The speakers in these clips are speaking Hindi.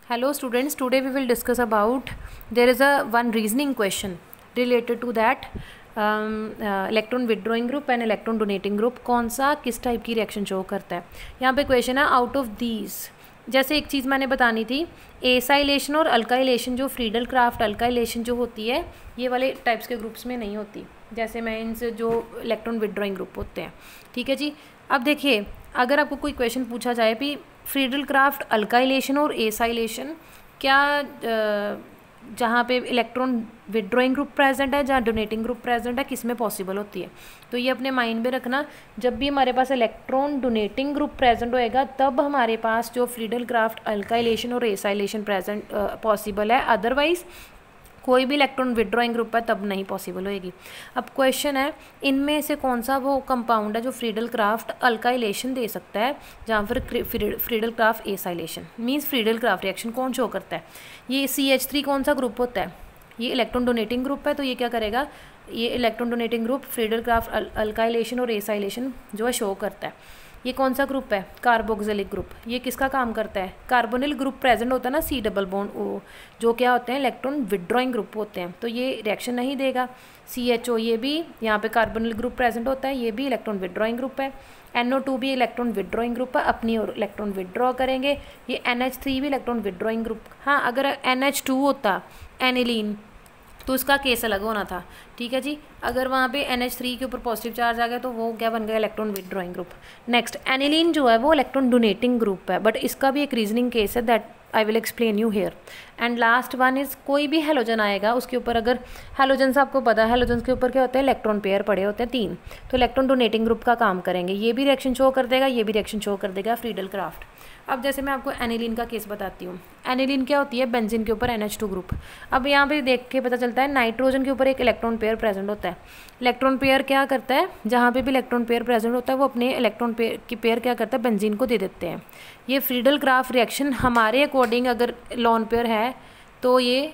Hello students, today we will discuss about there is a one reasoning question related to that electron withdrawing group and electron donating group कौन सा किस टाइप की रिएक्शन शो करता है। यहाँ पे क्वेश्चन है आउट ऑफ दीज, जैसे एक चीज़ मैंने बतानी थी एसाइलेशन और अल्काइलेशन, जो फ्रीडल क्राफ्ट अल्काइलेशन जो होती है ये वाले टाइप्स के ग्रुप्स में नहीं होती, जैसे मैं इनसे जो इलेक्ट्रॉन विदड्रॉइंग ग्रुप होते हैं। ठीक है जी। अब देखिए अगर आपको कोई क्वेश्चन पूछा जाए भी फ्रीडल क्राफ्ट अल्काइलेशन और एसाइलेशन क्या जहाँ पे इलेक्ट्रॉन विदड्रॉइंग ग्रुप प्रेजेंट है, जहाँ डोनेटिंग ग्रुप प्रेजेंट है, किस में पॉसिबल होती है, तो ये अपने माइंड में रखना। जब भी हमारे पास इलेक्ट्रॉन डोनेटिंग ग्रुप प्रेजेंट होएगा तब हमारे पास जो फ्रीडल क्राफ्ट अल्काइलेशन और एसाइलेशन प्रेजेंट पॉसिबल है, अदरवाइज कोई भी इलेक्ट्रॉन विदड्रॉइंग ग्रुप है तब नहीं पॉसिबल होएगी। अब क्वेश्चन है इनमें से कौन सा वो कंपाउंड है जो फ्रीडल क्राफ्ट अल्काइलेशन दे सकता है जहाँ फिर Friedel Crafts acylation means Friedel craft reaction कौन शो करता है। ये CH3 कौन सा ग्रुप होता है, ये इलेक्ट्रॉन डोनेटिंग ग्रुप है, तो ये क्या करेगा, ये electron donating group Friedel craft alkylation और एसाइलेशन जो है शो करता है। ये कौन सा ग्रुप है, कार्बोक्सिलिक ग्रुप, ये किसका काम करता है, कार्बोनिल ग्रुप प्रेजेंट होता है ना C डबल बॉन्ड O, जो क्या होते हैं इलेक्ट्रॉन विदड्रॉइंग ग्रुप होते हैं, तो ये रिएक्शन नहीं देगा। CHO ये भी यहाँ पे कार्बोनिल ग्रुप प्रेजेंट होता है, ये भी इलेक्ट्रॉन विदड्रॉइंग ग्रुप है। NO2 भी इलेक्ट्रॉन विदड्रॉइंग ग्रुप है, अपनी और इलेक्ट्रॉन विदड्रॉ करेंगे। ये NH3 भी इलेक्ट्रॉन विदड्रॉइंग ग्रुप। हाँ अगर NH2 होता एनिलीन तो उसका केस अलग होना था। ठीक है जी, अगर वहाँ पे NH3 के ऊपर पॉजिटिव चार्ज आ गया तो वो क्या बन गया, electron withdrawing group. Next aniline जो है वो इलेक्ट्रॉन डोनेटिंग ग्रुप है, बट इसका भी एक रीजनिंग केस है that I will explain you here. And last one is कोई भी हेलोजन आएगा उसके ऊपर, अगर हेलोजन आपको पता है हेलोजन के ऊपर क्या होते हैं, इलेक्ट्रॉन पेयर पड़े होते हैं 3, तो इलेक्ट्रॉन डोनेटिंग ग्रुप का काम करेंगे। ये भी रिएक्शन शो कर देगा, ये भी रिएक्शन शो कर देगा फ्रीडल क्राफ्ट। अब जैसे मैं आपको एनिलीन का केस बताती हूँ। एनिलीन क्या होती है, बेंजीन के ऊपर NH2 ग्रुप। अब यहाँ पे देख के पता चलता है नाइट्रोजन के ऊपर एक इलेक्ट्रॉन पेयर प्रेजेंट होता है। इलेक्ट्रॉन पेयर क्या करता है, जहाँ पे भी इलेक्ट्रॉन पेयर प्रेजेंट होता है वो अपने इलेक्ट्रॉन पेयर की पेयर क्या करता है, बेंजीन को दे देते हैं। ये फ्रीडल क्राफ्ट रिएक्शन हमारे अकॉर्डिंग अगर लॉन पेयर है तो ये,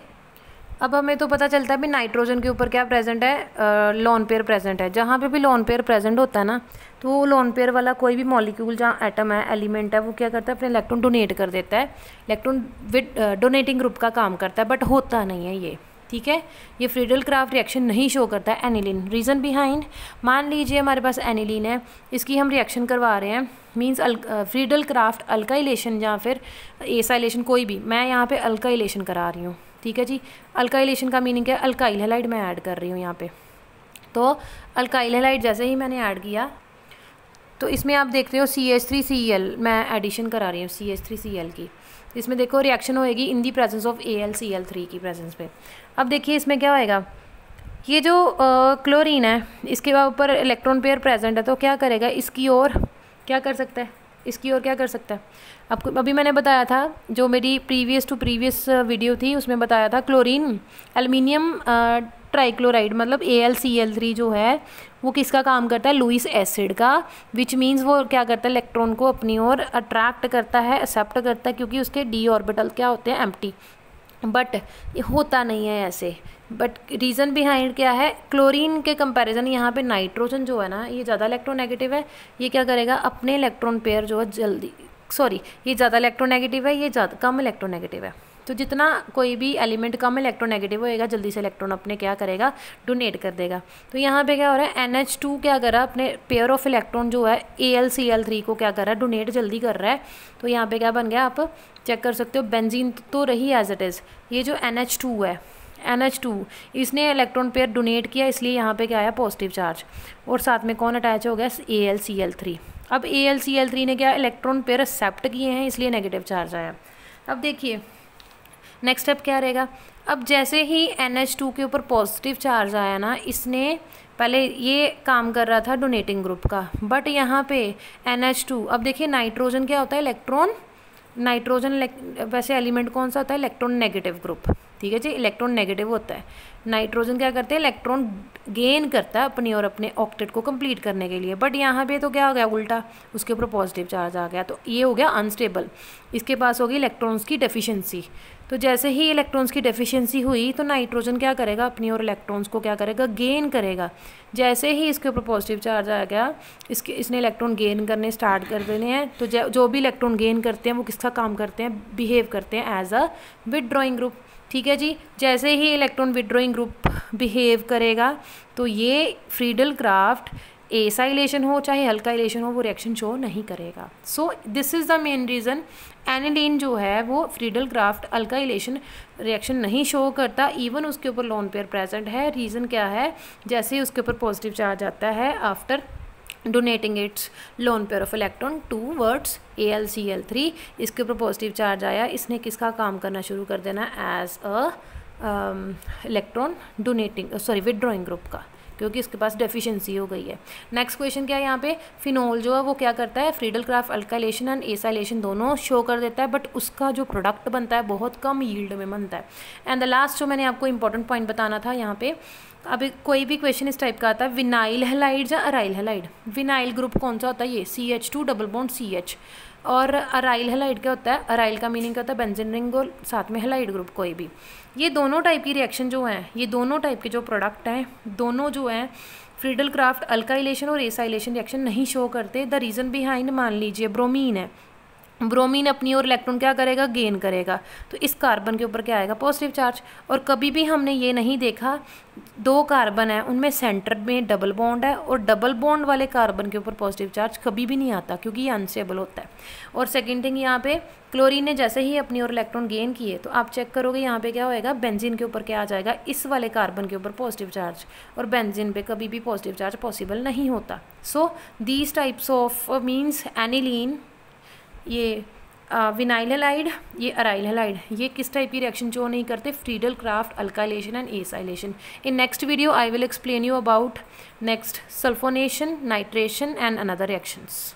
अब हमें तो पता चलता है भी नाइट्रोजन के ऊपर क्या प्रेजेंट है, लॉन पेयर प्रेजेंट है। जहाँ पे भी लॉन पेयर प्रेजेंट होता है ना, तो वो लॉन पेयर वाला कोई भी मॉलिक्यूल जहाँ एटम है, एलिमेंट है, वो क्या करता है, अपने इलेक्ट्रॉन डोनेट कर देता है। इलेक्ट्रॉन विद डोनेटिंग ग्रुप का काम करता है, बट होता नहीं है ये। ठीक है, ये फ्रीडल क्राफ्ट रिएक्शन नहीं शो करता है एनिलीन। रीज़न बिहाइंड, मान लीजिए हमारे पास एनिलीन है, इसकी हम रिएक्शन करवा रहे हैं, मींस फ्रीडल क्राफ्ट अल्काइलेशन या फिर एसाइलेशन, कोई भी, मैं यहाँ पे अल्काइलेशन करा रही हूँ। ठीक है जी, अल्काइलेशन का मीनिंग क्या है, अल्काइल हैलाइड मैं ऐड कर रही हूँ यहाँ पे। तो अल्काइल हैलाइड जैसे ही मैंने ऐड किया तो इसमें आप देखते हो CH3Cl मैं एडिशन करा रही हूँ CH3Cl की। इसमें देखो रिएक्शन होएगी इन दी प्रेजेंस ऑफ AlCl3 की प्रेजेंस पे। अब देखिए इसमें क्या होएगा, ये जो क्लोरीन है इसके ऊपर इलेक्ट्रॉन पेयर प्रेजेंट है, तो क्या करेगा, इसकी ओर क्या कर सकता है, इसकी ओर क्या कर सकता है। आपको अभी मैंने बताया था, जो मेरी प्रीवियस वीडियो थी उसमें बताया था, क्लोरीन एल्युमिनियम ट्राइक्लोराइड मतलब AlCl3 जो है वो किसका काम करता है, लुईस एसिड का, विच मीन्स वो क्या करता है, इलेक्ट्रॉन को अपनी ओर अट्रैक्ट करता है, एक्सेप्ट करता है, क्योंकि उसके d ऑर्बिटल क्या होते हैं, एम्प्टी। बट होता नहीं है ऐसे, बट रीज़न बिहाइंड क्या है, क्लोरीन के कंपैरिजन यहाँ पे नाइट्रोजन जो है ना ये ज़्यादा इलेक्ट्रोनेगेटिव है, ये क्या करेगा, अपने इलेक्ट्रॉन पेयर जो है जल्दी, सॉरी ये ज़्यादा इलेक्ट्रोनेगेटिव है, ये ज़्यादा कम इलेक्ट्रोनेगेटिव है। तो जितना कोई भी एलिमेंट कम इलेक्ट्रोनेगेटिव होएगा जल्दी से इलेक्ट्रॉन अपने क्या करेगा, डोनेट कर देगा। तो यहाँ पे क्या हो रहा है, NH2 क्या कर रहा है, अपने पेयर ऑफ इलेक्ट्रॉन जो है AlCl3 को क्या कर रहा है, डोनेट जल्दी कर रहा है। तो यहाँ पे क्या बन गया, आप चेक कर सकते हो, बेंजीन तो रही एज इट इज़, ये जो NH2 है, NH2 इसने इलेक्ट्रॉन पेयर डोनेट किया, इसलिए यहाँ पे क्या आया, पॉजिटिव चार्ज, और साथ में कौन अटैच हो गया, AlCl3। अब AlCl3 ने क्या इलेक्ट्रॉन पेयर एक्सेप्ट किए हैं, इसलिए नेगेटिव चार्ज आया। अब देखिए नेक्स्ट स्टेप क्या रहेगा, अब जैसे ही NH2 के ऊपर पॉजिटिव चार्ज आया ना, इसने पहले ये काम कर रहा था डोनेटिंग ग्रुप का, बट यहाँ पे NH2, अब देखिए नाइट्रोजन क्या होता है, इलेक्ट्रॉन, नाइट्रोजन वैसे एलिमेंट कौन सा होता है, इलेक्ट्रॉन नेगेटिव ग्रुप। ठीक है जी, इलेक्ट्रॉन नेगेटिव होता है, नाइट्रोजन क्या करते हैं, इलेक्ट्रॉन गेन करता है अपनी और अपने ऑक्टेट को कंप्लीट करने के लिए, बट यहाँ पे तो क्या हो गया उल्टा, उसके ऊपर पॉजिटिव चार्ज आ गया, तो ये हो गया अनस्टेबल, इसके पास होगी इलेक्ट्रॉन्स की डेफिशिएंसी। तो जैसे ही इलेक्ट्रॉन्स की डेफिशिएंसी हुई तो नाइट्रोजन क्या करेगा, अपनी और इलेक्ट्रॉन्स को क्या करेगा, गेन करेगा। जैसे ही इसके ऊपर पॉजिटिव चार्ज आ गया, इसने इलेक्ट्रॉन गेन करने स्टार्ट कर देने हैं, तो जो भी इलेक्ट्रॉन गेन करते हैं वो किसका काम करते हैं, बिहेव करते हैं एज अ विदड्रॉइंग ग्रुप। ठीक है जी, जैसे ही इलेक्ट्रॉन विदड्रॉइंग ग्रुप बिहेव करेगा तो ये फ्रीडल क्राफ्ट एसाइलेशन हो चाहे अल्काइलेशन हो वो रिएक्शन शो नहीं करेगा। So this is the main reason aniline जो है वो फ्रीडल क्राफ्ट अल्काइलेशन रिएक्शन नहीं शो करता, इवन उसके ऊपर लोन पेयर प्रेजेंट है। रीज़न क्या है, जैसे ही उसके ऊपर पॉजिटिव चार्ज आता है after donating it's lone pair of electron towards AlCl3, इसके ऊपर पॉजिटिव चार्ज आया, इसने किसका काम करना शुरू कर देना, as a electron donating withdrawing group का, क्योंकि इसके पास डेफिशिएंसी हो गई है। नेक्स्ट क्वेश्चन क्या है यहाँ पे, फिनोल जो है वो क्या करता है, Friedel craft alkylation and acylation दोनों शो कर देता है, बट उसका जो प्रोडक्ट बनता है बहुत कम यील्ड में बनता है। एंड द लास्ट जो मैंने आपको इंपॉर्टेंट पॉइंट बताना था यहाँ पे, अभी कोई भी क्वेश्चन इस टाइप का आता है, विनाइल हैलाइड या अराइल हैलाइड। विनाइल ग्रुप कौन सा होता है, ये CH2 डबल बॉन्ड CH, और अराइल हैलाइड क्या होता है, अराइल का मीनिंग क्या होता है, बेंजीन रिंग और साथ में हैलाइड ग्रुप कोई भी। ये दोनों टाइप की रिएक्शन जो हैं, ये दोनों टाइप के जो प्रोडक्ट हैं, दोनों जो हैं फ्रीडल क्राफ्ट अल्काइलेशन और एसाइलेशन रिएक्शन नहीं शो करते। द रीज़न बिहाइंड, मान लीजिए ब्रोमीन है, ब्रोमीन अपनी और इलेक्ट्रॉन क्या करेगा, गेन करेगा, तो इस कार्बन के ऊपर क्या आएगा, पॉजिटिव चार्ज। और कभी भी हमने ये नहीं देखा, दो कार्बन है उनमें सेंटर में डबल बॉन्ड है और डबल बॉन्ड वाले कार्बन के ऊपर पॉजिटिव चार्ज कभी भी नहीं आता, क्योंकि ये अनस्टेबल होता है। और सेकेंड थिंग यहाँ पे क्लोरीन ने जैसे ही अपनी और इलेक्ट्रॉन गेन किए, तो आप चेक करोगे यहाँ पे क्या होएगा, बेंजीन के ऊपर क्या आ जाएगा, इस वाले कार्बन के ऊपर पॉजिटिव चार्ज, और बेंजीन पे कभी भी पॉजिटिव चार्ज पॉसिबल नहीं होता। So these types of means aniline, ये विनाइल हैलाइड, ये अराइल हैलाइड, ये किस टाइप की रिएक्शन जो नहीं करते, Friedel craft alkylation and acylation. In next video I will explain you about next sulphonation, nitration and another reactions.